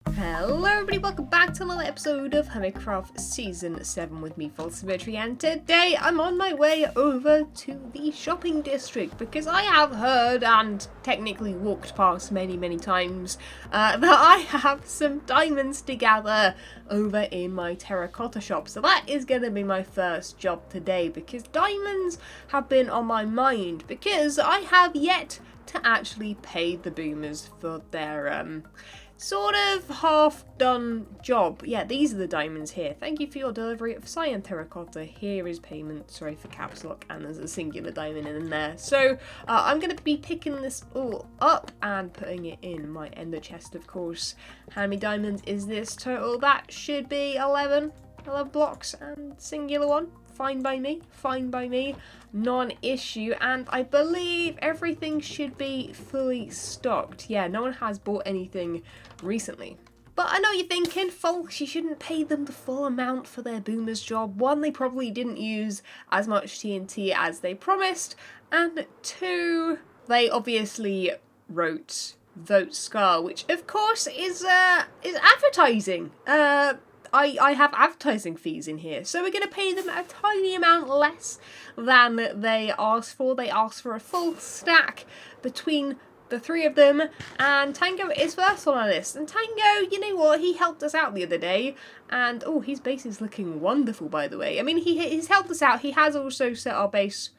Hello everybody, welcome back to another episode of Hermitcraft Season 7 with me, FalseSymmetry, and today I'm on my way over to the Shopping District because I have heard and technically walked past many times that I have some diamonds to gather over in my terracotta shop. So that is going to be my first job today because diamonds have been on my mind because I have yet to actually pay the boomers for their sort of half-done job. Yeah, these are the diamonds here. Thank you for your delivery of cyan terracotta. Here is payment. Sorry for caps lock, and there's a singular diamond in there. So I'm going to be picking this all up and putting it in my ender chest, of course. How many diamonds is this total? That should be 11 blocks and singular one. Fine by me, non-issue, and I believe everything should be fully stocked. Yeah, no one has bought anything recently. But I know you're thinking, folks, you shouldn't pay them the full amount for their boomers job. One, they probably didn't use as much TNT as they promised, and two, they obviously wrote Vote Scar, which of course is advertising. I have advertising fees in here, so we're going to pay them a tiny amount less than they asked for. They asked for a full stack between the three of them, and Tango is first on our list. And Tango, you know what, he helped us out the other day, and oh, his base is looking wonderful, by the way. I mean, he's helped us out. He has also set our base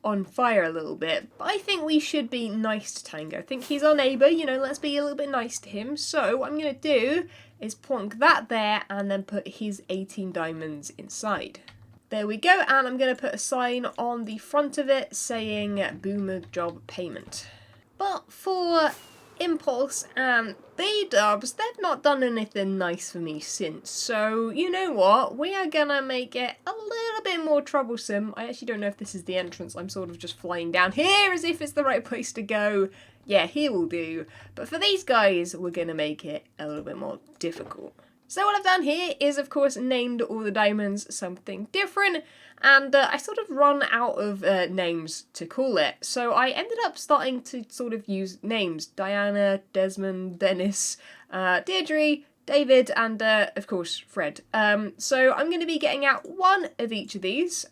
on fire a little bit, but I think we should be nice to Tango. I think he's our neighbour, you know, let's be a little bit nice to him. So what I'm going to do is plonk that there and then put his 18 diamonds inside. There we go, and I'm going to put a sign on the front of it saying Boomer Job Payment. But for Impulse and B-Dubs, they've not done anything nice for me since, so you know what, we are gonna make it a little bit more troublesome. I actually don't know if this is the entrance. I'm sort of just flying down here as if it's the right place to go. Yeah, here will do. But for these guys, we're gonna make it a little bit more difficult. So what I've done here is, of course, named all the diamonds something different, and I sort of run out of names to call it. So I ended up starting to sort of use names. Diana, Desmond, Dennis, Deirdre, David, and of course, Fred. So I'm going to be getting out one of each of these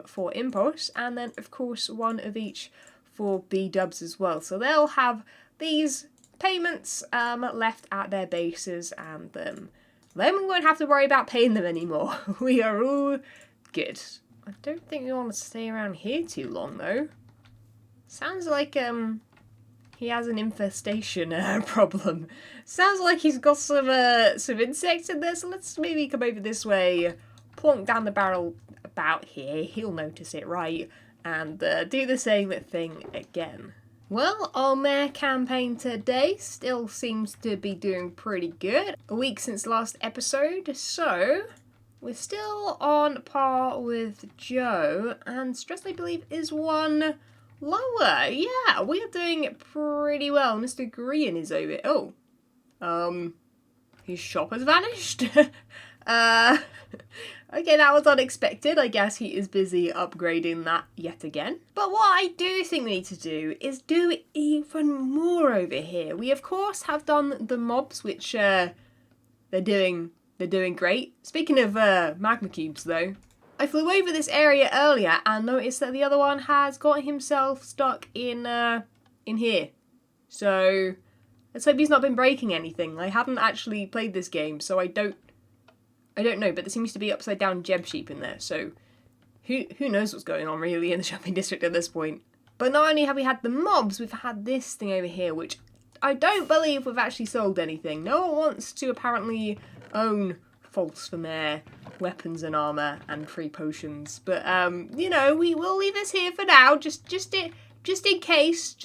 for Impulse, and then, of course, one of each for B-Dubs as well. So they'll have these payments left at their bases, and then we won't have to worry about paying them anymore. We are all good. I don't think we want to stay around here too long, though. Sounds like he has an infestation problem. Sounds like he's got some insects in there, so let's maybe come over this way, plonk down the barrel about here, he'll notice it, right, and do the same thing again. Well, our mayor campaign today still seems to be doing pretty good. A week since last episode, so we're still on par with Joe, and Stress, I believe, is one lower. Yeah, we are doing pretty well. Mr. Green is over. Oh, his shop has vanished. Okay, that was unexpected. I guess he is busy upgrading that yet again. But what I do think we need to do is do even more over here. We, of course, have done the mobs, which they're doing great. Speaking of magma cubes, though, I flew over this area earlier and noticed that the other one has got himself stuck in here. So let's hope he's not been breaking anything. I haven't actually played this game, so I don't know, but there seems to be upside down gem sheep in there, so who knows what's going on really in the shopping district at this point. But not only have we had the mobs, we've had this thing over here, which I don't believe we've actually sold anything. No one wants to apparently own False for Mayor weapons and armour and free potions, but you know, we will leave this here for now, just in case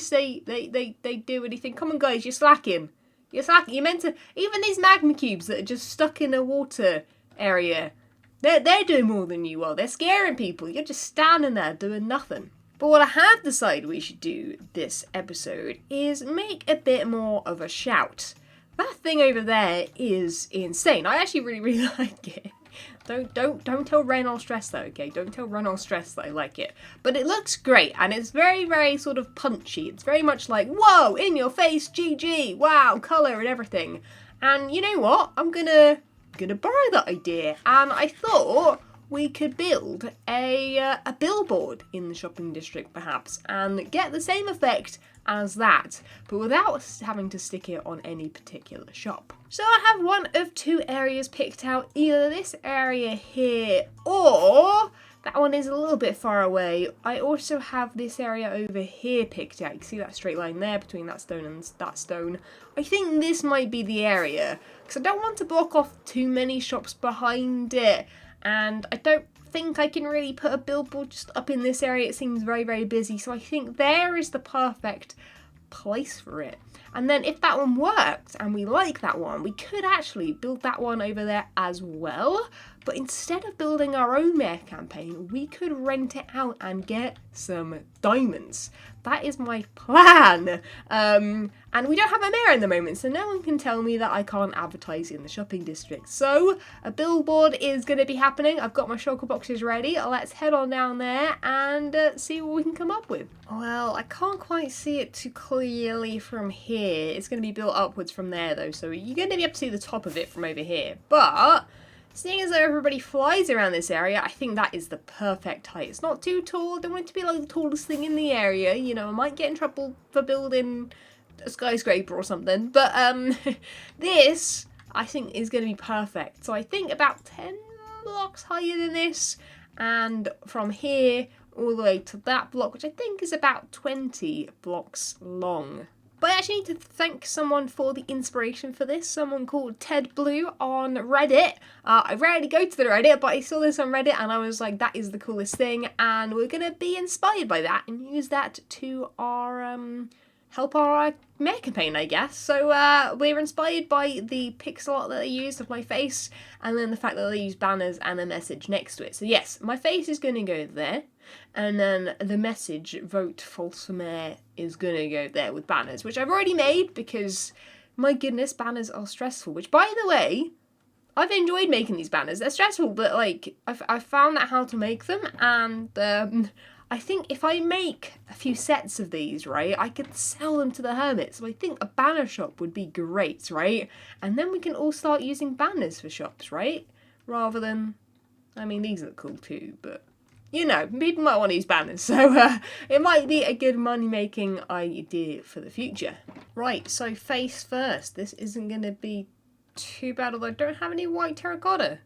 they do anything. Come on guys, you're slacking. You're meant to, even these magma cubes that are just stuck in a water area, they're doing more than you are. They're scaring people. You're just standing there doing nothing. But what I have decided we should do this episode is make a bit more of a shout. That thing over there is insane. I actually really like it. Don't tell Ren or Stress though, okay? Don't tell Ren or Stress that I like it. But it looks great, and it's very sort of punchy. It's very much like, whoa, in your face, GG, wow, colour and everything. And you know what? I'm gonna borrow that idea. And I thought we could build a billboard in the shopping district perhaps and get the same effect as that, but without having to stick it on any particular shop. So I have one of two areas picked out, either this area here or that one is a little bit far away. I also have this area over here picked out. You see that straight line there between that stone and that stone? I think this might be the area because I don't want to block off too many shops behind it. And I don't think I can really put a billboard just up in this area. It seems very, very busy. So I think there is the perfect place for it. And then if that one worked and we like that one, we could actually build that one over there as well. But instead of building our own mayor campaign, we could rent it out and get some diamonds. That is my plan. And we don't have a mayor in the moment, so no one can tell me that I can't advertise in the shopping district. So a billboard is going to be happening. I've got my shulker boxes ready. Let's head on down there and see what we can come up with. Well, I can't quite see it too clearly from here. It's going to be built upwards from there though, so you're going to be able to see the top of it from over here. But seeing as though everybody flies around this area, I think that is the perfect height. It's not too tall. I don't want it to be like the tallest thing in the area. You know, I might get in trouble for building a skyscraper or something. But this, I think, is going to be perfect. So I think about 10 blocks higher than this. And from here all the way to that block, which I think is about 20 blocks long. But I actually need to thank someone for the inspiration for this, someone called Ted Blue on Reddit. I rarely go to the Reddit, but I saw this on Reddit and I was like, that is the coolest thing. And we're going to be inspired by that and use that to our help our mayor campaign, I guess. So we're inspired by the pixel art that they used of my face and then the fact that they used banners and a message next to it. So yes, my face is going to go there. And then the message, vote false for mayor, is going to go there with banners, which I've already made because, my goodness, banners are stressful. Which, by the way, I've enjoyed making these banners. They're stressful, but, like, I've found out how to make them. And I think if I make a few sets of these, right, I could sell them to the hermits. So I think a banner shop would be great, right? And then we can all start using banners for shops, right? Rather than, I mean, these look cool too, but you know, people might want to use banners, so it might be a good money-making idea for the future. Right, so face first. This isn't going to be too bad, although I don't have any white terracotta.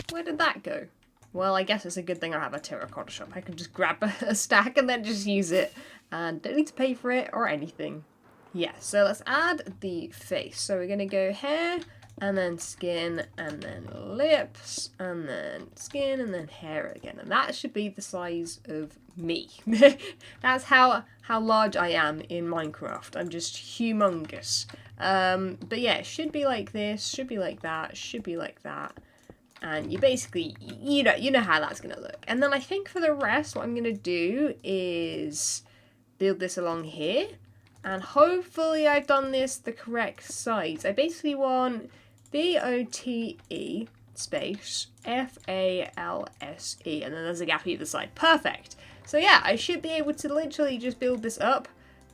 Where did that go? Well, I guess it's a good thing I have a terracotta shop. I can just grab a stack and then just use it, and don't need to pay for it or anything. Yeah, so let's add the face. So we're going to go hair, and then skin, and then lips, and then skin, and then hair again. And that should be the size of me. That's how large I am in Minecraft. I'm just humongous. But yeah, it should be like this, should be like that, should be like that. And you basically, you know how that's going to look. And then I think for the rest, what I'm going to do is build this along here. And hopefully I've done this the correct size. I basically want BOTE space FALSE, and then there's a gap either side. Perfect. So yeah, I should be able to literally just build this up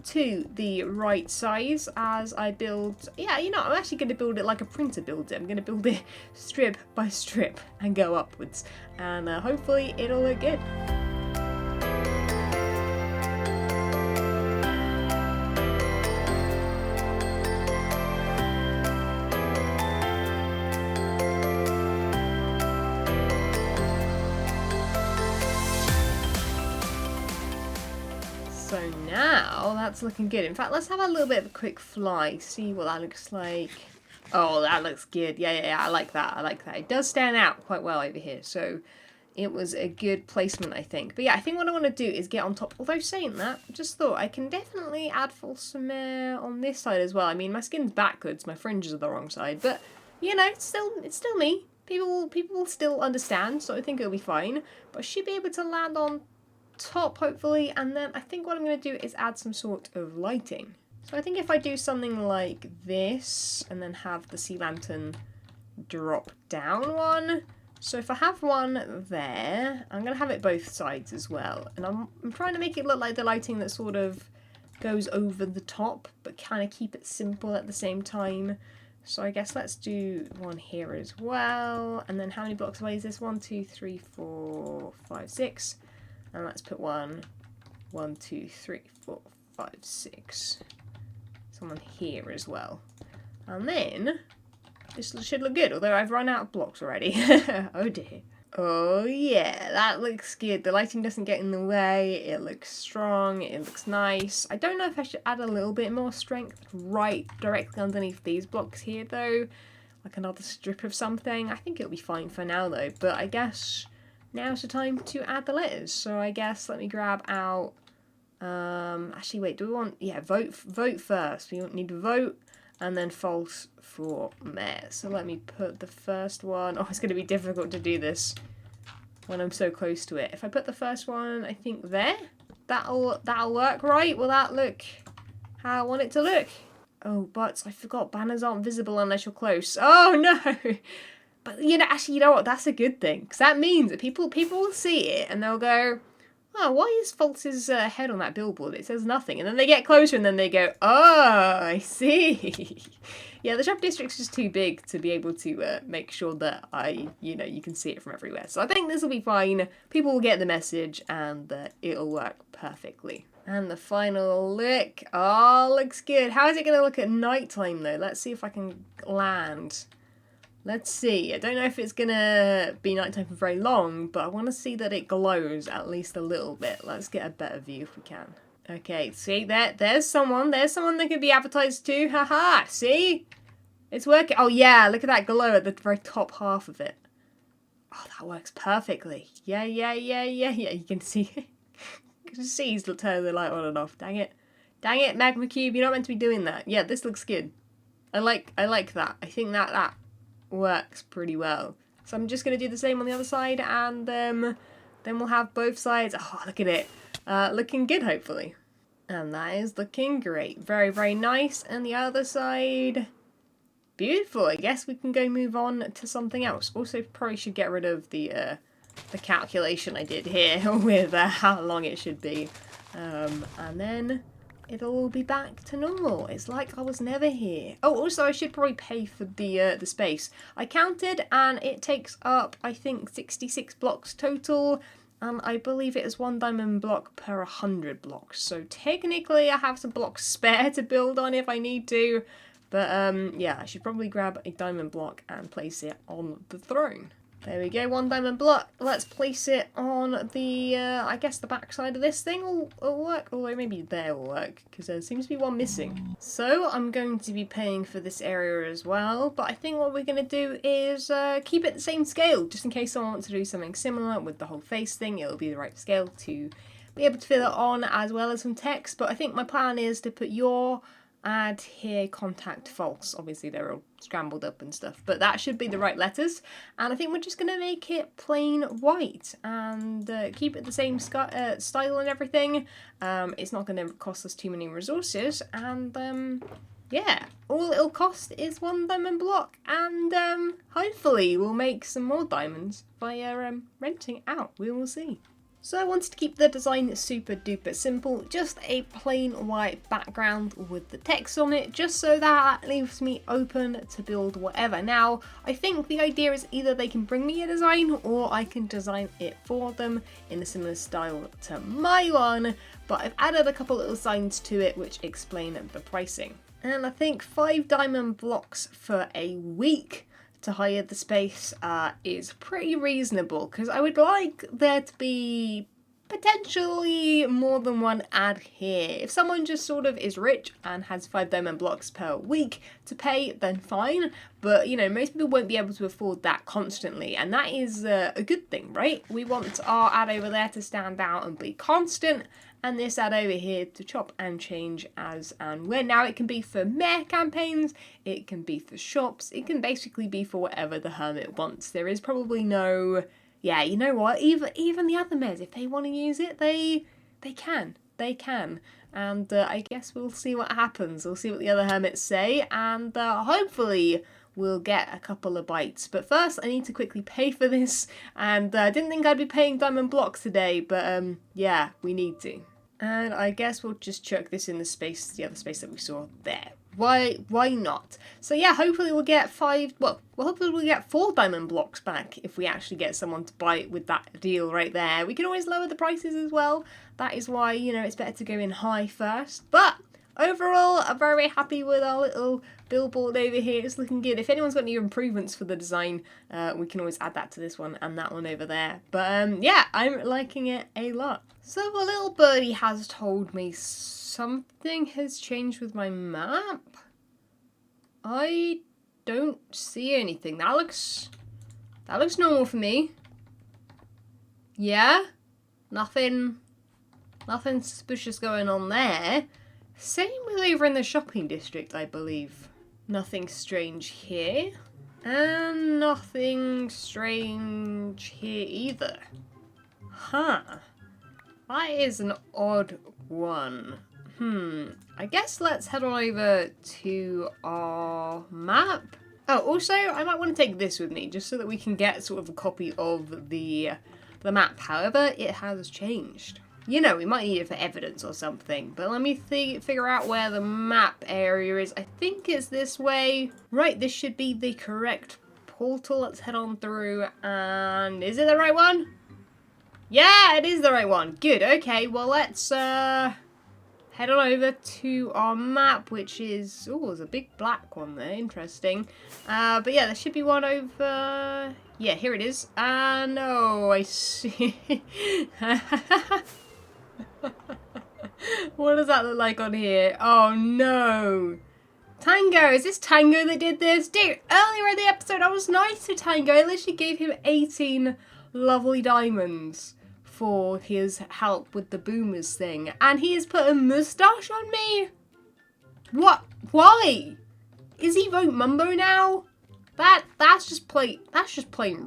to the right size as I build. Yeah, you know, I'm actually going to build it like a printer builds it. I'm going to build it strip by strip and go upwards, and hopefully it'll look good. So now that's looking good. In fact, let's have a little bit of a quick fly, see what that looks like. Oh, that looks good. Yeah, I like that. I like that. It does stand out quite well over here. So it was a good placement, I think. But yeah, I think what I want to do is get on top. Although saying that, just thought I can definitely add FalseSymmetry on this side as well. I mean, my skin's backwards, my fringes are the wrong side, but you know, it's still me. People will still understand, so I think it'll be fine. But I should be able to land on top hopefully, and then I think what I'm going to do is add some sort of lighting. So I think if I do something like this and then have the sea lantern drop down one, so if I have one there, I'm going to have it both sides as well, and I'm trying to make it look like the lighting that sort of goes over the top but kind of keep it simple at the same time. So I guess let's do one here as well. And then how many blocks away is this? 1, 2, 3, 4, 5, 6. And let's put 1, 2, 3, 4, 5, 6. Someone here as well. And then this should look good, although I've run out of blocks already. Oh dear. Oh yeah, that looks good. The lighting doesn't get in the way. It looks strong. It looks nice. I don't know if I should add a little bit more strength right directly underneath these blocks here though. Like another strip of something. I think it'll be fine for now though. But I guess now's the time to add the letters. So I guess let me grab out... actually wait, do we want... Yeah, vote first. We need to vote. And then false for mayor. So let me put the first one. Oh, it's going to be difficult to do this when I'm so close to it. If I put the first one, I think there, that'll work, right? Will that look how I want it to look? Oh, but I forgot banners aren't visible unless you're close. Oh no! But you know, actually, you know what? That's a good thing, because that means that people will see it and they'll go, oh, why is False's head on that billboard? It says nothing. And then they get closer and then they go, oh, I see. Yeah, the Shopping District's just too big to be able to make sure that you can see it from everywhere. So I think this will be fine. People will get the message and it'll work perfectly. And the final look. Oh, looks good. How is it going to look at nighttime though? Let's see if I can land. Let's see. I don't know if it's going to be nighttime for very long, but I want to see that it glows at least a little bit. Let's get a better view if we can. Okay, see, there's someone. There's someone that could be advertised to. Haha, see? It's working. Oh, yeah, look at that glow at the very top half of it. Oh, that works perfectly. Yeah. You can see it. You can see he's turning the light on and off. Dang it. Dang it, Magma Cube. You're not meant to be doing that. Yeah, this looks good. I like that. I think that works pretty well. So I'm just going to do the same on the other side, and then we'll have both sides. Oh, look at it. Looking good, hopefully. And that is looking great. Very, very nice. And the other side, beautiful. I guess we can go move on to something else. Also, probably should get rid of the calculation I did here with how long it should be. And then it'll all be back to normal. It's like I was never here. Oh, also I should probably pay for the space. I counted and it takes up, I think, 66 blocks total. And I believe it is 1 diamond block per 100 blocks. So technically I have some blocks spare to build on if I need to. But yeah, I should probably grab a diamond block and place it on the throne. There we go, 1 diamond block. Let's place it on the, I guess the back side of this thing will work. Although maybe there will work, because there seems to be one missing. So I'm going to be paying for this area as well. But I think what we're going to do is keep it the same scale, just in case someone wants to do something similar with the whole face thing. It'll be the right scale to be able to fill it on, as well as some text. But I think my plan is to put your add here contact false. Obviously they're all scrambled up and stuff, but that should be the right letters. And I think we're just going to make it plain white and keep it the same style and everything. It's not going to cost us too many resources, and yeah, all it'll cost is 1 diamond block, and hopefully we'll make some more diamonds by renting out. We will see. So I wanted to keep the design super duper simple, just a plain white background with the text on it, just so that leaves me open to build whatever. Now, I think the idea is either they can bring me a design or I can design it for them in a similar style to my one, but I've added a couple little signs to it which explain the pricing. And I think 5 diamond blocks for a week to hire the space is pretty reasonable, because I would like there to be potentially more than one ad here. If someone just sort of is rich and has 5 diamond blocks per week to pay, then fine, but you know, most people won't be able to afford that constantly, and that is a good thing, right? We want our ad over there to stand out and be constant, and this ad over here to chop and change as and when. Now it can be for mayor campaigns, it can be for shops, it can basically be for whatever the hermit wants. There is probably no, yeah, you know what, even the other mayors, if they want to use it, they can. And I guess we'll see what happens. We'll see what the other hermits say, and hopefully we'll get a couple of bites. But first I need to quickly pay for this, and I didn't think I'd be paying diamond blocks today, but yeah, we need to. And I guess we'll just chuck this in the space, the other space that we saw there. Why not? So yeah, hopefully we'll get hopefully we'll get 4 diamond blocks back if we actually get someone to buy it with that deal right there. We can always lower the prices as well. That is why, you know, it's better to go in high first. But overall, I'm very happy with our little billboard over here. It's looking good. If anyone's got any improvements for the design, we can always add that to this one and that one over there. But yeah, I'm liking it a lot. So the little birdie has told me something has changed with my map. I don't see anything. That looks normal for me. Yeah, nothing suspicious going on there. Same with over in the shopping district, I believe. Nothing strange here. And nothing strange here either. Huh. That is an odd one. I guess let's head on over to our map. Oh, also, I might want to take this with me, just so that we can get sort of a copy of the map. However, it has changed. You know, we might need it for evidence or something, but let me figure out where the map area is. I think it's this way. Right, this should be the correct portal. Let's head on through, and is it the right one? Yeah, it is the right one. Good, okay, well let's head on over to our map, which is, oh, there's a big black one there, interesting. But yeah, there should be one over, yeah, here it is. No, I see. What does that look like on here? Oh no. Tango, is this Tango that did this? Dude, earlier in the episode I was nice to Tango. I literally gave him 18 lovely diamonds for his help with the boomers thing. And he has put a moustache on me? What? Why? Is he Vote Mumbo now? That's just plain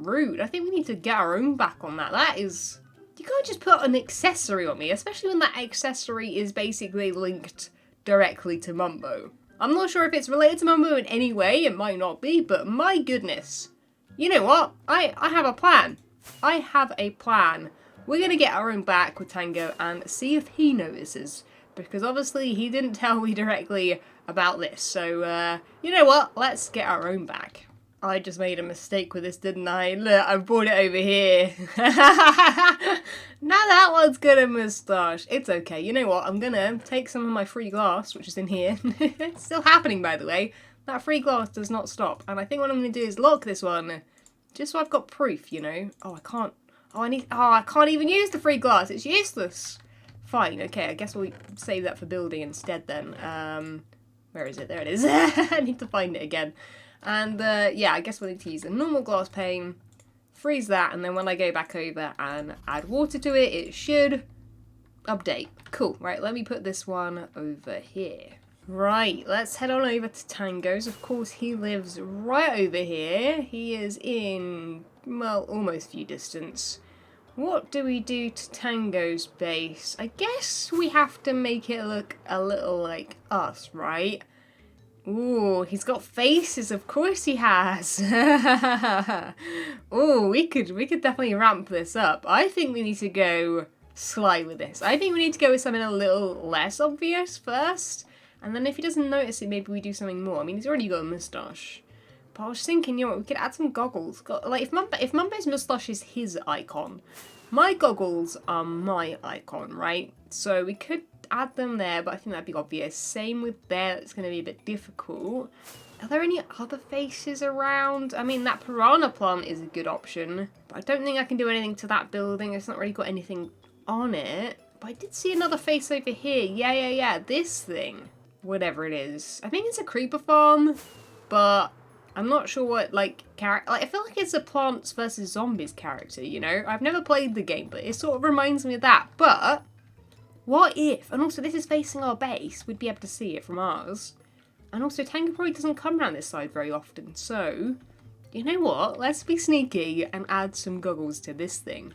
rude. I think we need to get our own back on that. That is... You can't just put an accessory on me, especially when that accessory is basically linked directly to Mumbo. I'm not sure if it's related to Mumbo in any way, it might not be, but my goodness. You know what? I have a plan. I have a plan. We're going to get our own back with Tango and see if he notices, because obviously he didn't tell me directly about this. So, you know what? Let's get our own back. I just made a mistake with this, didn't I? Look, I brought it over here. Now that one's got a moustache. It's okay. You know what? I'm gonna take some of my free glass, which is in here. It's still happening, by the way. That free glass does not stop. And I think what I'm gonna do is lock this one, just so I've got proof, you know? Oh, I can't. Oh, I can't even use the free glass. It's useless. Fine. Okay, I guess we'll save that for building instead then. Where is it? There it is. I need to find it again. And yeah, I guess we'll need to use a normal glass pane, freeze that, and then when I go back over and add water to it, it should update. Cool, right, let me put this one over here. Right, let's head on over to Tango's. Of course, he lives right over here. He is in, well, almost view distance. What do we do to Tango's base? I guess we have to make it look a little like us, right? Ooh, he's got faces, of course he has. Ooh, we could definitely ramp this up. I think we need to go sly with this. I think we need to go with something a little less obvious first. And then if he doesn't notice it, maybe we do something more. I mean, he's already got a moustache. But I was thinking, you know what, we could add some goggles. Like, if Mumbo's moustache is his icon, my goggles are my icon, right? So we could add them there, but I think that'd be obvious. Same with there, it's going to be a bit difficult. Are there any other faces around? I mean, that piranha plant is a good option, but I don't think I can do anything to that building. It's not really got anything on it. But I did see another face over here. Yeah, this thing. Whatever it is. I think it's a creeper farm, but I'm not sure what, like, character. Like, I feel like it's a Plants vs. Zombies character, you know? I've never played the game, but it sort of reminds me of that. But what if, and also this is facing our base, we'd be able to see it from ours. And also Tango probably doesn't come around this side very often, so, you know what, let's be sneaky and add some goggles to this thing.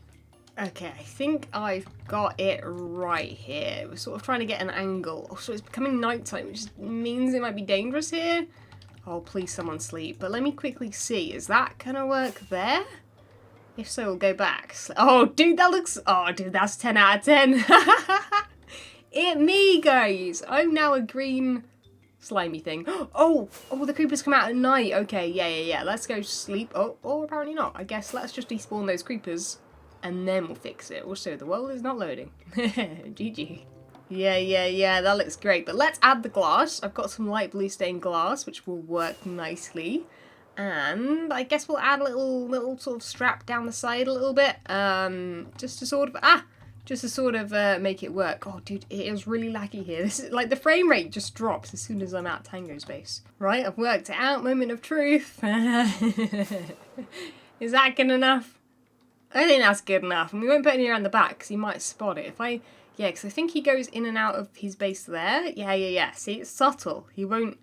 Okay, I think I've got it right here. We're sort of trying to get an angle. Oh, so it's becoming nighttime, which means it might be dangerous here. Oh, please someone sleep. But let me quickly see, is that gonna work there? If so, we'll go back. Oh, dude, that looks... Oh, dude, that's 10 out of 10. It me, guys. I'm now a green slimy thing. Oh, the creepers come out at night. Okay, yeah. Let's go sleep. Oh, apparently not. I guess let's just despawn those creepers and then we'll fix it. Also, the world is not loading. GG. Yeah, that looks great. But let's add the glass. I've got some light blue stained glass, which will work nicely. And I guess we'll add a little sort of strap down the side a little bit. Just to sort of make it work. Oh, dude, it is really laggy here. This is like the frame rate just drops as soon as I'm at Tango space. Right, I've worked it out. Moment of truth. Is that good enough? I think that's good enough. And we won't put any around the back because he might spot it. Yeah, because I think he goes in and out of his base there. Yeah. See, it's subtle. He won't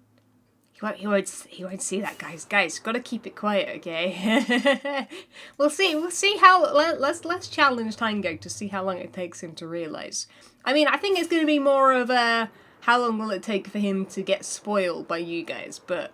see that, guys. Guys, gotta keep it quiet, okay? We'll see how. Let's challenge Tango to see how long it takes him to realise. I mean, I think it's gonna be more of a how long will it take for him to get spoiled by you guys. But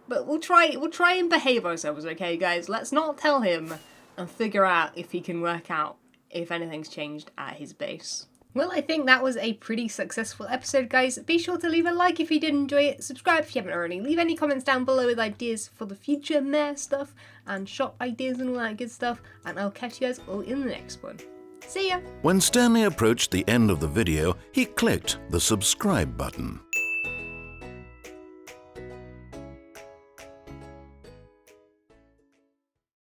we'll try and behave ourselves, okay, guys? Let's not tell him and figure out if he can work out if anything's changed at his base. Well, I think that was a pretty successful episode, guys. Be sure to leave a like if you did enjoy it, subscribe if you haven't already, leave any comments down below with ideas for the future mare stuff, and shop ideas and all that good stuff, and I'll catch you guys all in the next one. See ya! When Stanley approached the end of the video, he clicked the subscribe button.